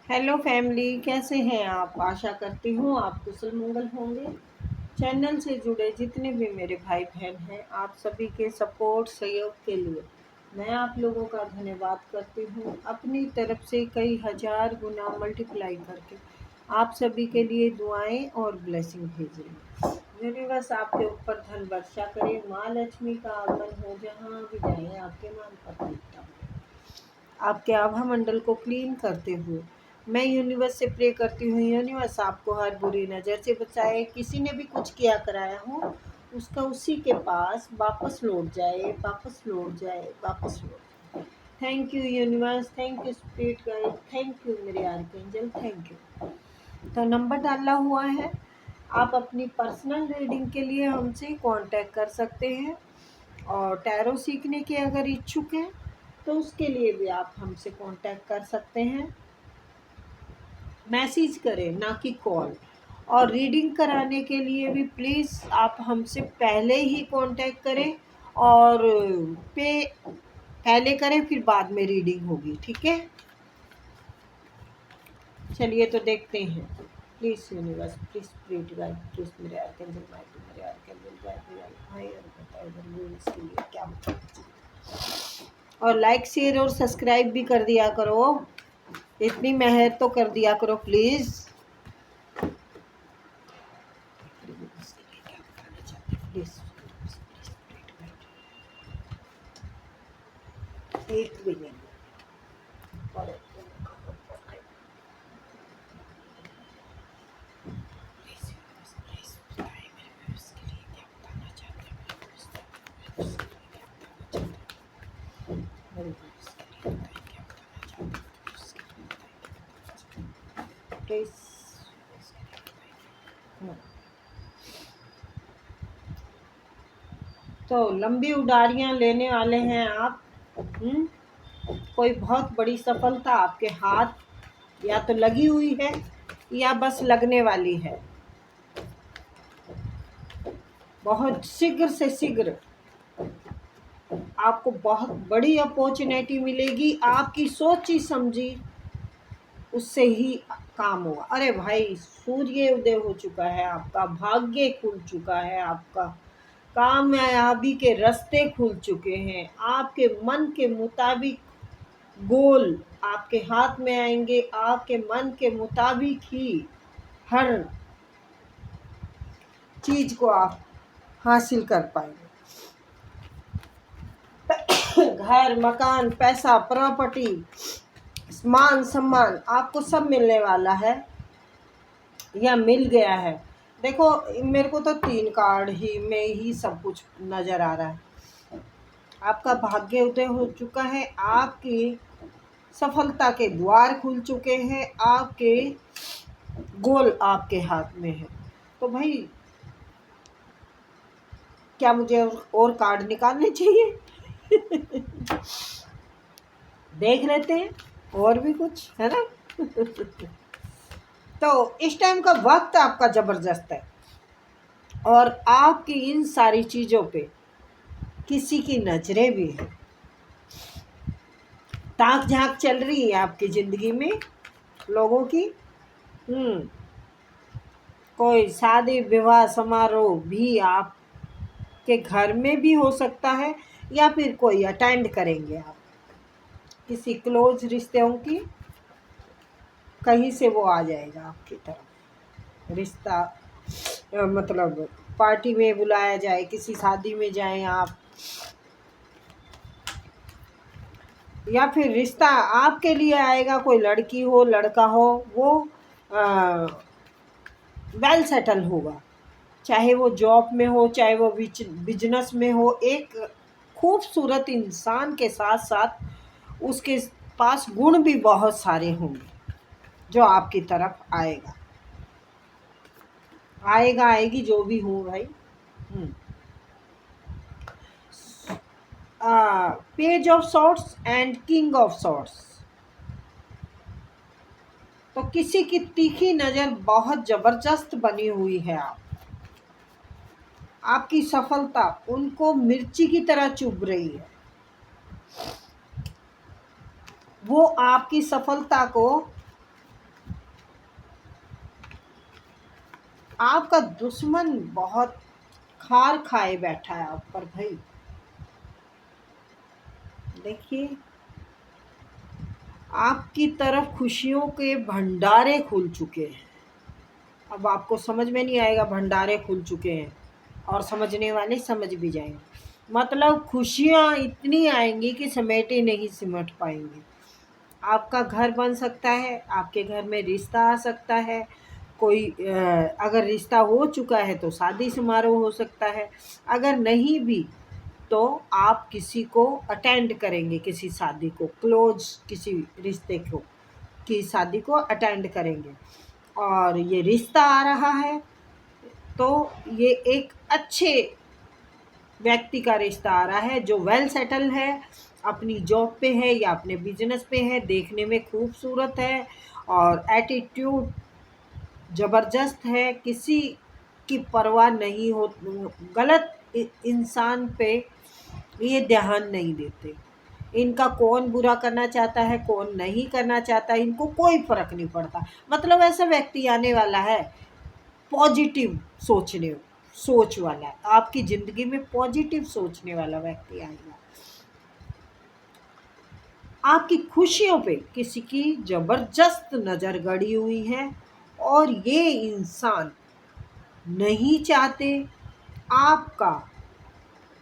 Hello family, कैसे हैं आप। आशा करती हूँ आप कुशल मंगल होंगे। चैनल से जुड़े जितने भी मेरे भाई बहन हैं, आप सभी के सपोर्ट सहयोग के लिए मैं आप लोगों का धन्यवाद करती हूँ। अपनी तरफ से कई हजार गुना मल्टीप्लाई करके आप सभी के लिए दुआएं और ब्लेसिंग भेजें। यूनिवर्स आपके ऊपर धन वर्षा करे, माँ लक्ष्मी का आगमन हो, जहाँ भी जाए आपके नाम पर पवित्र हो। आपके आभा मंडल को क्लीन करते हुए मैं यूनिवर्स से प्रे करती हूँ, यूनिवर्स आपको हर बुरी नज़र से बचाए। किसी ने भी कुछ किया कराया हो, उसका उसी के पास वापस लौट जाए, वापस लौट जाए, वापस लौट जाए। Thank you universe, thank you spirit guide, thank you मेरे आर्कएंजल, थैंक यू। तो नंबर डाला हुआ है, आप अपनी पर्सनल रीडिंग के लिए हमसे कांटेक्ट कर सकते हैं। और टैरो सीखने के अगर इच्छुक हैं तो उसके लिए भी आप हमसे कांटेक्ट कर सकते हैं। मैसेज करें, ना कि कॉल। और रीडिंग कराने के लिए भी प्लीज़ आप हमसे पहले ही कांटेक्ट करें, और पे पहले करें, फिर बाद में रीडिंग होगी, ठीक है। चलिए तो देखते हैं। Please universe, please spirit guide, please मेरे आर्कएंजल गाइड, मेरे आर्कएंजल गाइड, मेरे भाई और बताओ इधर इसके लिए क्या बताओ। और लाइक शेयर और सब्सक्राइब भी कर दिया करो, इतनी मेहनत तो कर दिया करो प्लीज़। प्लीज़ एक भी नहीं। तो लंबी उड़ारियां लेने वाले हैं आप। कोई बहुत बड़ी सफलता आपके हाथ या तो लगी हुई है या बस लगने वाली है। बहुत शीघ्र से शीघ्र आपको बहुत बड़ी अपॉर्चुनिटी मिलेगी। आपकी सोची समझी उससे ही काम होगा। अरे भाई, सूर्य उदय हो चुका है, आपका भाग्य खुल चुका है, आपका कामयाबी के रास्ते खुल चुके हैं। आपके मन के मुताबिक गोल आपके हाथ में आएंगे। आपके मन के मुताबिक ही हर चीज को आप हासिल कर पाएंगे। घर, मकान, पैसा, प्रॉपर्टी, मान सम्मान आपको सब मिलने वाला है या मिल गया है। देखो, मेरे को तो 3 कार्ड ही में ही सब कुछ नज़र आ रहा है। आपका भाग्य उदय हो चुका है, आपकी सफलता के द्वार खुल चुके हैं, आपके गोल आपके हाथ में है। तो भाई, क्या मुझे और कार्ड निकालने चाहिए? देख लेते हैं और भी कुछ, है ना। तो इस टाइम का वक्त आपका ज़बरदस्त है, और आपकी इन सारी चीज़ों पे किसी की नज़रें भी हैं। ताक झांक चल रही है आपकी ज़िंदगी में लोगों की। कोई शादी विवाह समारोह भी आपके घर में भी हो सकता है, या फिर कोई अटेंड करेंगे आप किसी क्लोज रिश्तों की। कहीं से वो आ जाएगा आपकी तरफ रिश्ता, मतलब पार्टी में बुलाया जाए, किसी शादी में जाएं आप, या फिर रिश्ता आपके लिए आएगा। कोई लड़की हो, लड़का हो, वो वेल सेटल होगा, चाहे वो जॉब में हो, चाहे वो बिजनेस में हो। एक खूबसूरत इंसान के साथ साथ उसके पास गुण भी बहुत सारे होंगे जो आपकी तरफ आएगा, आएगी, जो भी हो भाई। Page of sorts and king of sorts. तो किसी की तीखी नज़र बहुत ज़बरदस्त बनी हुई है। आपकी सफलता उनको मिर्ची की तरह चुभ रही है। वो आपकी सफलता को आपका दुश्मन बहुत खार खाए बैठा है आप पर भाई। देखिए, आपकी तरफ खुशियों के भंडारे खुल चुके हैं। अब आपको समझ में नहीं आएगा, भंडारे खुल चुके हैं, और समझने वाले समझ भी जाएंगे। मतलब खुशियाँ इतनी आएंगी कि समेटे नहीं सिमट पाएंगे। आपका घर बन सकता है, आपके घर में रिश्ता आ सकता है। कोई अगर रिश्ता हो चुका है तो शादी समारोह हो सकता है। अगर नहीं भी तो आप किसी को अटेंड करेंगे, किसी शादी को, क्लोज किसी रिश्ते को की शादी को अटेंड करेंगे। और ये रिश्ता आ रहा है तो ये एक अच्छे व्यक्ति का रिश्ता आ रहा है जो वेल सेटल है, अपनी जॉब पे है या अपने बिजनेस पे है, देखने में खूबसूरत है और एटीट्यूड ज़बरदस्त है, किसी की परवाह नहीं हो, गलत इंसान पे ये ध्यान नहीं देते। इनका कौन बुरा करना चाहता है, कौन नहीं करना चाहता, इनको कोई फ़र्क नहीं पड़ता। मतलब ऐसा व्यक्ति आने वाला है, पॉजिटिव सोच वाला है। आपकी ज़िंदगी में पॉजिटिव सोचने वाला व्यक्ति आएगा। आपकी खुशियों पे किसी की ज़बरदस्त नज़र गड़ी हुई है और ये इंसान नहीं चाहते आपका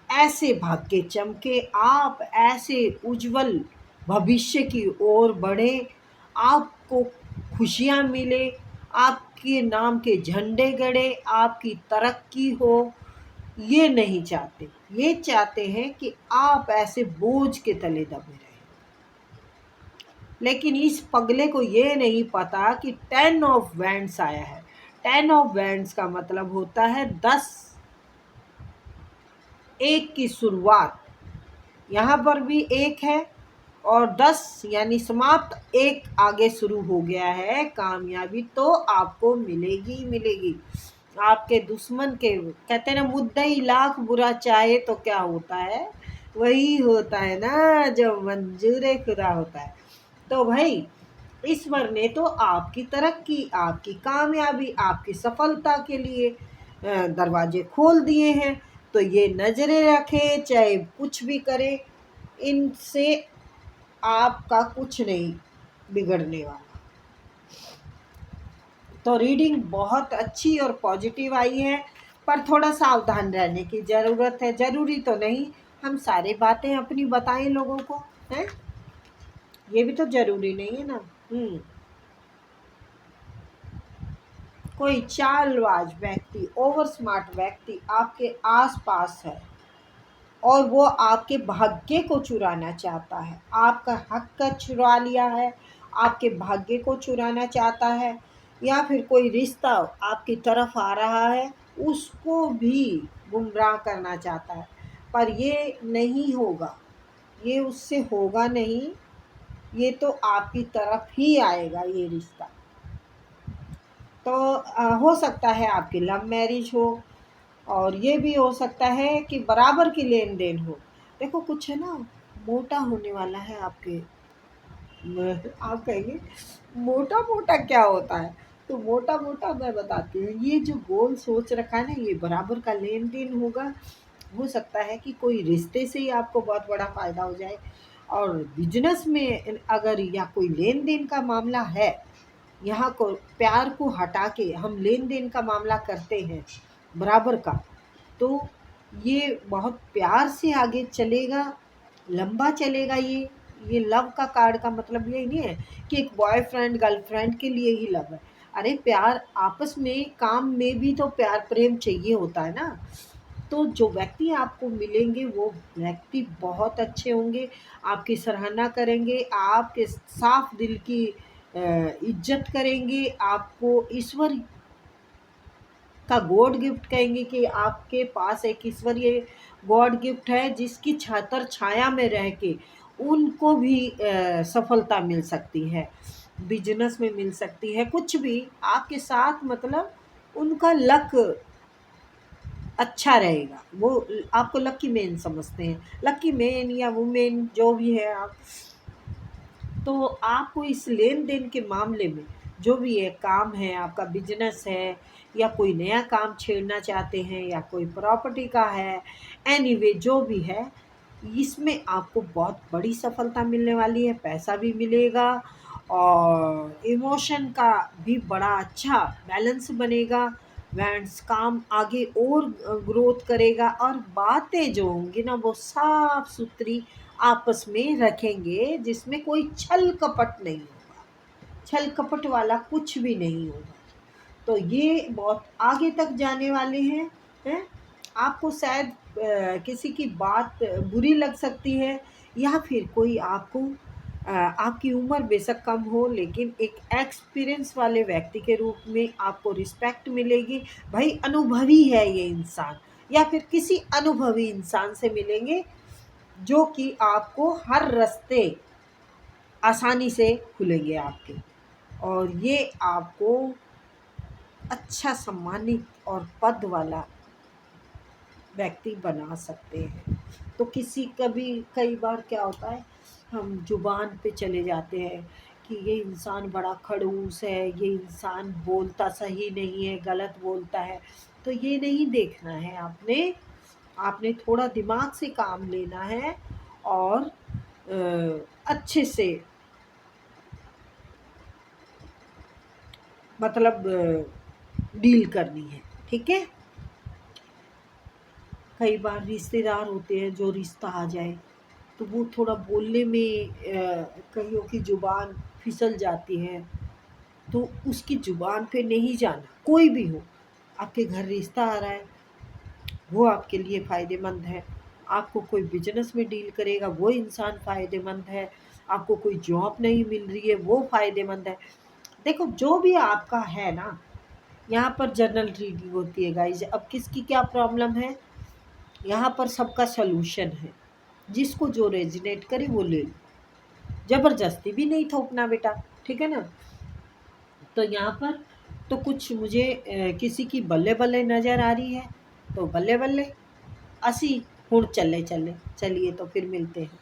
ऐसे भाग्य चमके, आप ऐसे उज्जवल भविष्य की ओर बढ़े, आपको खुशियाँ मिले, आपके नाम के झंडे गड़े, आपकी तरक्की हो। ये नहीं चाहते, ये चाहते हैं कि आप ऐसे बोझ के तले दबे रहें। लेकिन इस पगले को ये नहीं पता कि 10 ऑफ वैंड्स आया है। 10 ऑफ वैंड्स का मतलब होता है 10, एक की शुरुआत। यहाँ पर भी एक है और 10 यानी समाप्त, एक आगे शुरू हो गया है। कामयाबी तो आपको मिलेगी मिलेगी। आपके दुश्मन के, कहते हैं ना, मुद्दई लाख बुरा चाहे तो क्या होता है, वही होता है ना जो मंजूर खुदा होता है। तो भाई, ईश्वर ने तो आपकी तरक्की, आपकी कामयाबी, आपकी सफलता के लिए दरवाजे खोल दिए हैं। तो ये नज़रें रखे, चाहे कुछ भी करे, इनसे आपका कुछ नहीं बिगड़ने वाला। तो रीडिंग बहुत अच्छी और पॉजिटिव आई है, पर थोड़ा सावधान रहने की ज़रूरत है। ज़रूरी तो नहीं हम सारी बातें अपनी बताएं लोगों को, हैं? ये भी तो ज़रूरी नहीं है ना। कोई चालबाज व्यक्ति, ओवर स्मार्ट व्यक्ति आपके आसपास है और वो आपके भाग्य को चुराना चाहता है, आपका हक का चुरा लिया है, आपके भाग्य को चुराना चाहता है। या फिर कोई रिश्ता आपकी तरफ आ रहा है, उसको भी गुमराह करना चाहता है। पर ये नहीं होगा, ये उससे होगा नहीं, ये तो आपकी तरफ ही आएगा ये रिश्ता। तो हो सकता है आपकी लव मैरिज हो, और ये भी हो सकता है कि बराबर की लेन देन हो। देखो, कुछ है ना, मोटा होने वाला है आपके। आप कहेंगे मोटा मोटा क्या होता है, तो मोटा मोटा मैं बताती हूँ। ये जो गोल सोच रखा है ना, ये बराबर का लेन देन होगा। हो सकता है कि कोई रिश्ते से ही आपको बहुत बड़ा फ़ायदा हो जाए, और बिजनेस में अगर या कोई लेन देन का मामला है, यहाँ को प्यार को हटा के हम लेन देन का मामला करते हैं बराबर का, तो ये बहुत प्यार से आगे चलेगा, लंबा चलेगा। ये लव का कार्ड का मतलब यही नहीं है कि एक बॉयफ्रेंड गर्लफ्रेंड के लिए ही लव है। अरे प्यार आपस में, काम में भी तो प्यार प्रेम चाहिए होता है ना। तो जो व्यक्ति आपको मिलेंगे वो व्यक्ति बहुत अच्छे होंगे, आपकी सराहना करेंगे, आपके साफ दिल की इज्जत करेंगे, आपको ईश्वर का गॉड गिफ्ट कहेंगे कि आपके पास एक ईश्वरीय गॉड गिफ्ट है, जिसकी छातर छाया में रह के उनको भी सफलता मिल सकती है, बिजनेस में मिल सकती है, कुछ भी आपके साथ। मतलब उनका लक अच्छा रहेगा, वो आपको लकी मैन समझते हैं, लकी मैन या वुमेन जो भी है आप। तो आपको इस लेन देन के मामले में जो भी है, काम है, आपका बिजनेस है, या कोई नया काम छेड़ना चाहते हैं, या कोई प्रॉपर्टी का है, एनीवे जो भी है, इसमें आपको बहुत बड़ी सफलता मिलने वाली है। पैसा भी मिलेगा और इमोशन का भी बड़ा अच्छा बैलेंस बनेगा। फ्रेंड्स, काम आगे और ग्रोथ करेगा, और बातें जो होंगी ना वो साफ सुथरी आपस में रखेंगे, जिसमें कोई छल कपट नहीं होगा, छल कपट वाला कुछ भी नहीं होगा। तो ये बहुत आगे तक जाने वाले हैं। आपको शायद किसी की बात बुरी लग सकती है, या फिर कोई आपको आपकी उम्र बेशक कम हो, लेकिन एक एक्सपीरियंस वाले व्यक्ति के रूप में आपको रिस्पेक्ट मिलेगी। भाई अनुभवी है ये इंसान, या फिर किसी अनुभवी इंसान से मिलेंगे जो कि आपको हर रास्ते आसानी से खुलेंगे आपके, और ये आपको अच्छा सम्मानित और पद वाला व्यक्ति बना सकते हैं। तो कई बार क्या होता है, हम जुबान पे चले जाते हैं कि ये इंसान बड़ा खड़ूस है, ये इंसान बोलता सही नहीं है, गलत बोलता है। तो ये नहीं देखना है, आपने आपने थोड़ा दिमाग से काम लेना है, और अच्छे से मतलब डील करनी है। ठीक है। कई बार रिश्तेदार होते हैं, जो रिश्ता आ जाए तो वो थोड़ा बोलने में कईयों की ज़ुबान फिसल जाती है, तो उसकी ज़ुबान पे नहीं जाना। कोई भी हो, आपके घर रिश्ता आ रहा है, वो आपके लिए फ़ायदेमंद है। आपको कोई बिजनेस में डील करेगा, वो इंसान फ़ायदेमंद है। आपको कोई जॉब नहीं मिल रही है, वो फ़ायदेमंद है। देखो, जो भी आपका है ना, यहाँ पर जनरल रीडिंग होती है गाइज। अब किसकी क्या प्रॉब्लम है, यहाँ पर सबका सलूशन है। जिसको जो रेजिनेट करे वो ले लो, ज़बरदस्ती भी नहीं थोपना बेटा, ठीक है ना। तो यहाँ पर तो कुछ मुझे किसी की बल्ले बल्ले नज़र आ रही है, तो बल्ले बल्ले असी हुण चले चले। चलिए, तो फिर मिलते हैं।